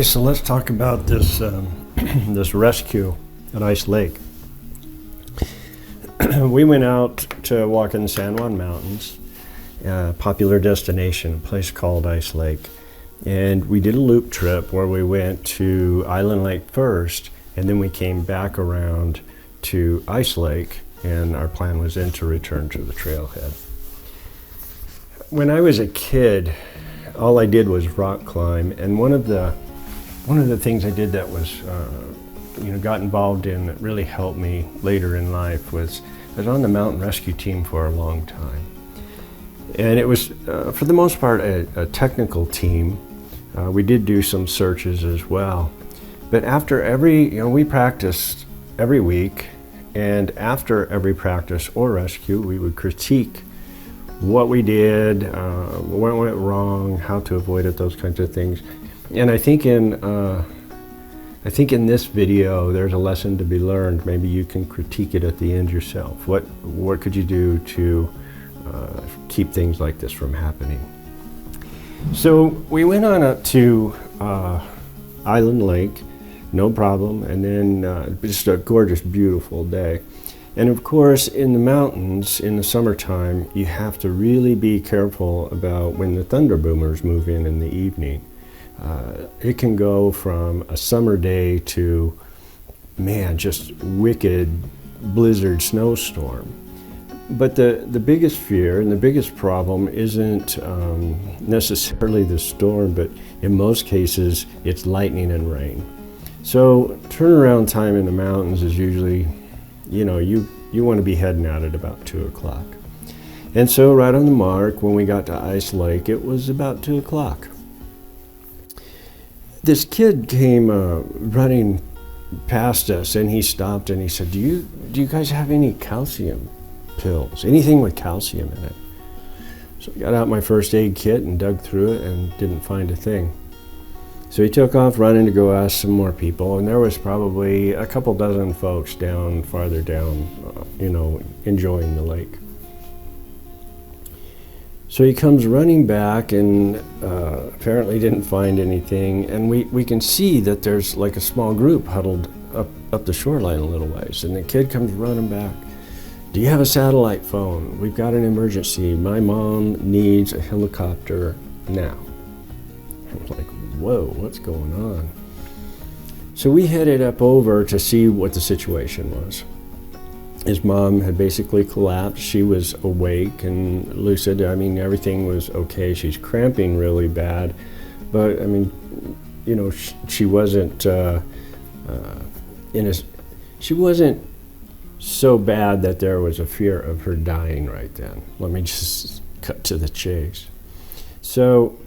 so let's talk about this this rescue at Ice Lake. We went out to walk in the San Juan Mountains, a popular destination, a place called Ice Lake. And we did a loop trip where we went to Island Lake first, and then we came back around to Ice Lake, and our plan was then to return to the trailhead. When I was a kid, all I did was rock climb, and one of the things I did that was got involved in that really helped me later in life was I was on the mountain rescue team for a long time. And it was, for the most part, a technical team. We did do some searches as well. But after we practiced every week, and after every practice or rescue, we would critique what we did, what went wrong, how to avoid it, those kinds of things. And I think in this video, there's a lesson to be learned. Maybe you can critique it at the end yourself. What could you do to keep things like this from happening? So we went on up to Island Lake, no problem, and then just a gorgeous, beautiful day. And of course, in the mountains, in the summertime, you have to really be careful about when the thunder boomers move in the evening. It can go from a summer day to, man, just wicked blizzard snowstorm. But the biggest fear and the biggest problem isn't necessarily the storm, but in most cases, it's lightning and rain. So turnaround time in the mountains is usually, you want to be heading out at about 2 o'clock. And so right on the mark, when we got to Ice Lake, it was about 2 o'clock. This kid came running past us, and he stopped and he said, do you guys have any calcium pills, anything with calcium in it? So I got out my first aid kit and dug through it and didn't find a thing. So he took off running to go ask some more people, and there was probably a couple dozen folks farther down, enjoying the lake. So he comes running back and apparently didn't find anything, and we can see that there's like a small group huddled up the shoreline a little ways, and the kid comes running back. Do you have a satellite phone? We've got an emergency. My mom needs a helicopter now. I was like, whoa, what's going on? So we headed up over to see what the situation was. His mom had basically collapsed. She was awake and lucid. I mean, everything was okay. She's cramping really bad, but I mean, she wasn't she wasn't so bad that there was a fear of her dying right then. Let me just cut to the chase. So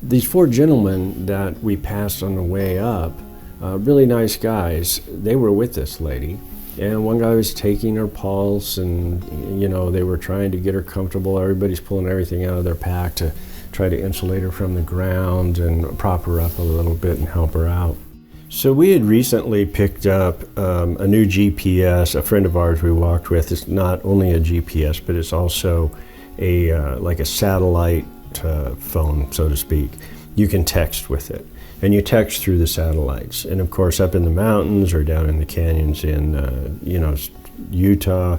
these 4 gentlemen that we passed on the way up, really nice guys, they were with this lady. And one guy was taking her pulse, and they were trying to get her comfortable. Everybody's pulling everything out of their pack to try to insulate her from the ground and prop her up a little bit and help her out. So we had recently picked up a new GPS. A friend of ours we walked with, it's not only a GPS, but it's also like a satellite phone, so to speak. You can text with it, and you text through the satellites. And of course, up in the mountains or down in the canyons in Utah,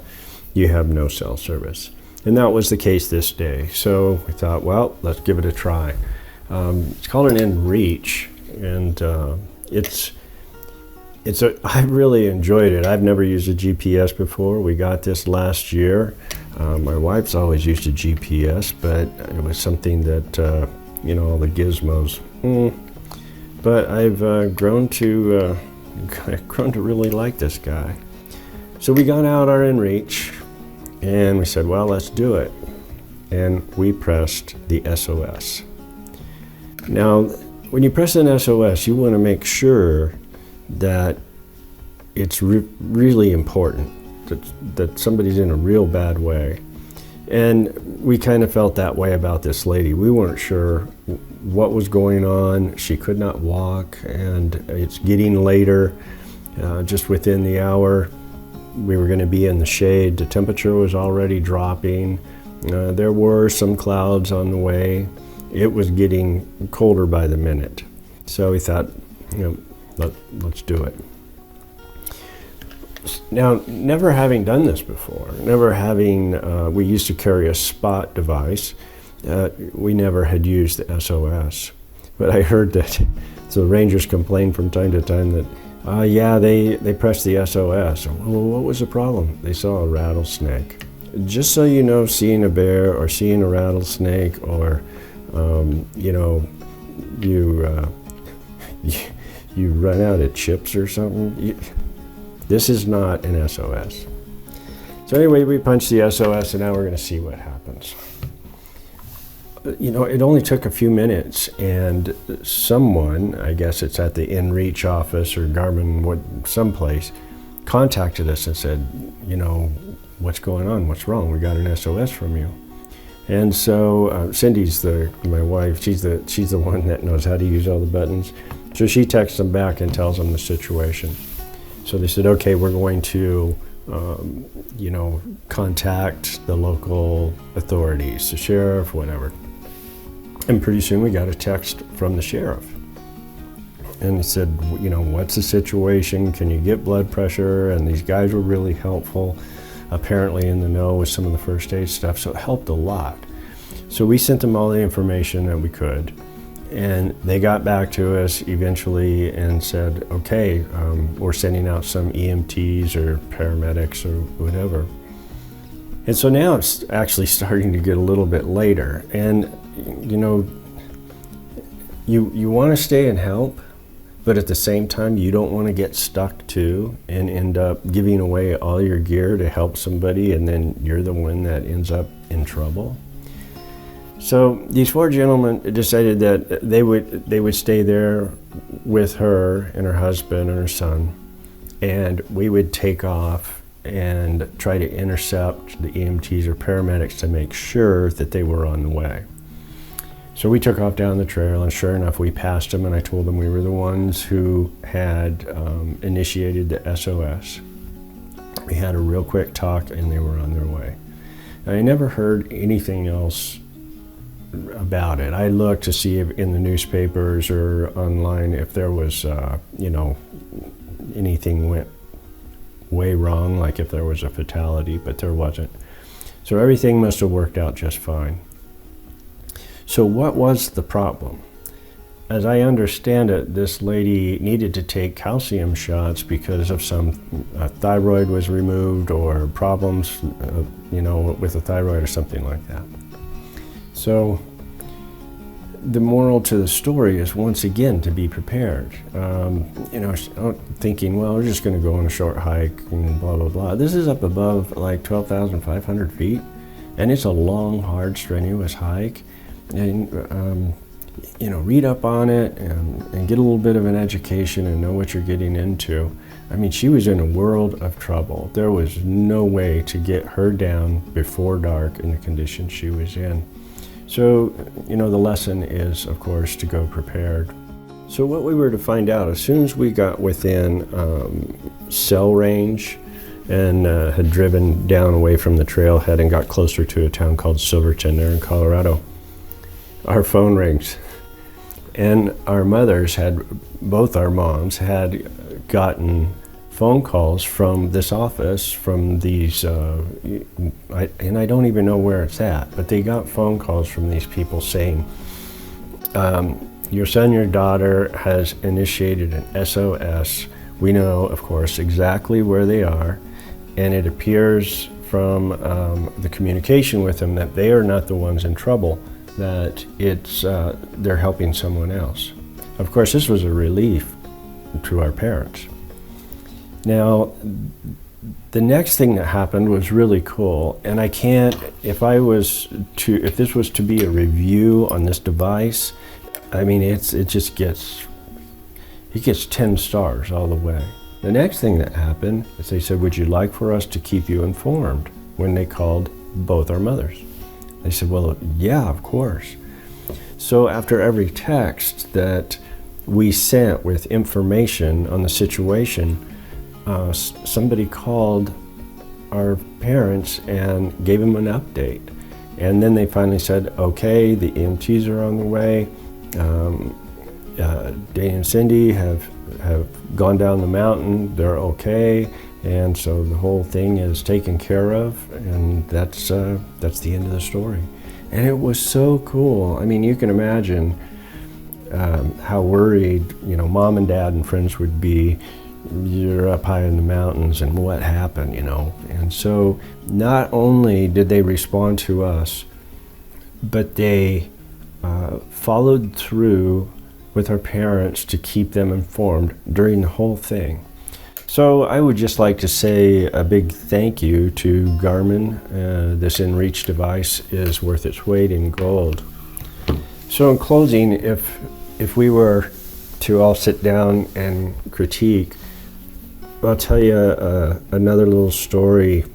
you have no cell service. And that was the case this day. So we thought, well, let's give it a try. It's called an Inreach, and I really enjoyed it. I've never used a GPS before. We got this last year. My wife's always used a GPS, but it was something that, all the gizmos. But I've grown to really like this guy. So we got out our Inreach, and we said, well, let's do it. And we pressed the SOS. Now, when you press an SOS, you want to make sure that it's really important, that somebody's in a real bad way. And we kind of felt that way about this lady. We weren't sure what was going on. She could not walk, and it's getting later. Just within the hour, we were going to be in the shade. The temperature was already dropping. There were some clouds on the way. It was getting colder by the minute. So we thought, let's do it. Now, never having done this before, we used to carry a spot device. We never had used the SOS. But I heard that the rangers complain from time to time that, they pressed the SOS. Well, what was the problem? They saw a rattlesnake. Just so you know, seeing a bear or seeing a rattlesnake, or you run out of chips or something. This is not an SOS. So anyway, we punched the SOS, and now we're going to see what happens. It only took a few minutes, and someone, I guess it's at the Inreach office or Garmin, someplace, contacted us and said, what's going on? What's wrong? We got an SOS from you. And so Cindy's my wife. She's the one that knows how to use all the buttons. So she texts them back and tells them the situation. So they said, okay, we're going to, contact the local authorities, the sheriff, whatever. And pretty soon we got a text from the sheriff. And he said, what's the situation? Can you get blood pressure? And these guys were really helpful, apparently in the know with some of the first aid stuff. So it helped a lot. So we sent them all the information that we could. And they got back to us eventually and said, okay, we're sending out some EMTs or paramedics or whatever. And so now it's actually starting to get a little bit later. And, you want to stay and help, but at the same time, you don't want to get stuck too and end up giving away all your gear to help somebody, and then you're the one that ends up in trouble. So these four gentlemen decided that they would stay there with her and her husband and her son, and we would take off and try to intercept the EMTs or paramedics to make sure that they were on the way. So we took off down the trail, and sure enough, we passed them, and I told them we were the ones who had initiated the SOS. We had a real quick talk, and they were on their way. I never heard anything else about it. I looked to see if in the newspapers or online if there was, anything went way wrong, like if there was a fatality, but there wasn't. So everything must have worked out just fine. So what was the problem? As I understand it, this lady needed to take calcium shots because of some thyroid was removed or problems, with the thyroid or something like that. So the moral to the story is, once again, to be prepared. Thinking, well, we're just going to go on a short hike and blah, blah, blah. This is up above like 12,500 feet, and it's a long, hard, strenuous hike. And, read up on it and get a little bit of an education and know what you're getting into. I mean, she was in a world of trouble. There was no way to get her down before dark in the condition she was in. So, the lesson is, of course, to go prepared. So what we were to find out, as soon as we got within cell range and had driven down away from the trailhead and got closer to a town called Silverton there in Colorado, our phone rings. And both our moms had gotten phone calls from this office, from these, and I don't even know where it's at, but they got phone calls from these people saying, your son, your daughter has initiated an SOS. We know, of course, exactly where they are, and it appears from the communication with them that they are not the ones in trouble, that they're helping someone else. Of course, this was a relief to our parents. Now, the next thing that happened was really cool, and I can't, if this was to be a review on this device, I mean, it gets 10 stars all the way. The next thing that happened is they said, would you like for us to keep you informed, when they called both our mothers? They said, well, yeah, of course. So after every text that we sent with information on the situation, somebody called our parents and gave them an update. And then they finally said, okay, the EMTs are on the way. Danny and Cindy have gone down the mountain. They're okay, and so the whole thing is taken care of, and that's the end of the story. And it was so cool. I mean, you can imagine how worried, you know, mom and dad and friends would be. You're up high in the mountains, and what happened, you know? And so not only did they respond to us, but they followed through with our parents to keep them informed during the whole thing. So I would just like to say a big thank you to Garmin. This Inreach device is worth its weight in gold. So in closing, if we were to all sit down and critique, I'll tell you another little story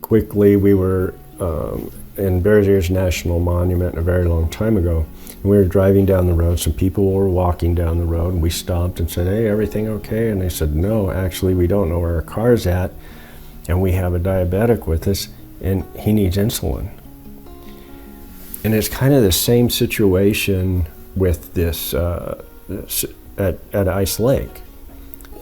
quickly. We were in Bears Ears National Monument a very long time ago. And we were driving down the road. Some people were walking down the road, and we stopped and said, "Hey, everything okay?" And they said, "No, actually, we don't know where our car's at, and we have a diabetic with us, and he needs insulin." And it's kind of the same situation with this at Ice Lake.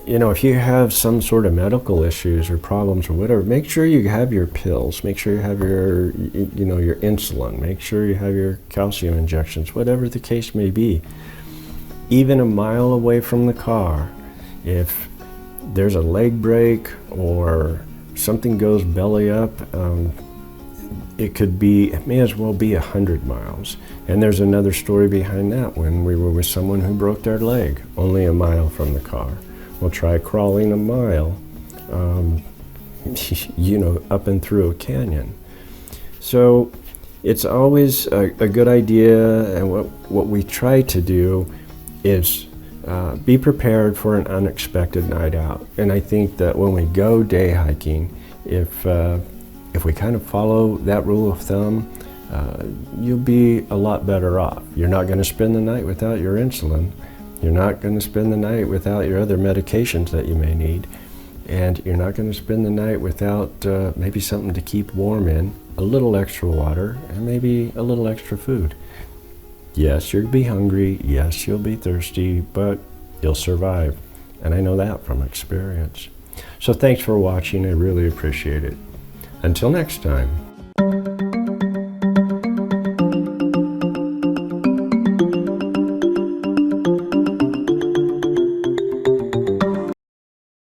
You know, if you have some sort of medical issues or problems or whatever, make sure you have your pills, make sure you have your, you know, your insulin, make sure you have your calcium injections, whatever the case may be. Even a mile away from the car, if there's a leg break or something goes belly up, it may as well be 100 miles. And there's another story behind that when we were with someone who broke their leg only a mile from the car. We'll try crawling a mile, you know, up and through a canyon. So it's always a good idea, and what we try to do is be prepared for an unexpected night out. And I think that when we go day hiking, if we kind of follow that rule of thumb, you'll be a lot better off. You're not going to spend the night without your insulin. You're not going to spend the night without your other medications that you may need. And you're not going to spend the night without maybe something to keep warm in, a little extra water, and maybe a little extra food. Yes, you'll be hungry. Yes, you'll be thirsty, but you'll survive. And I know that from experience. So thanks for watching. I really appreciate it. Until next time.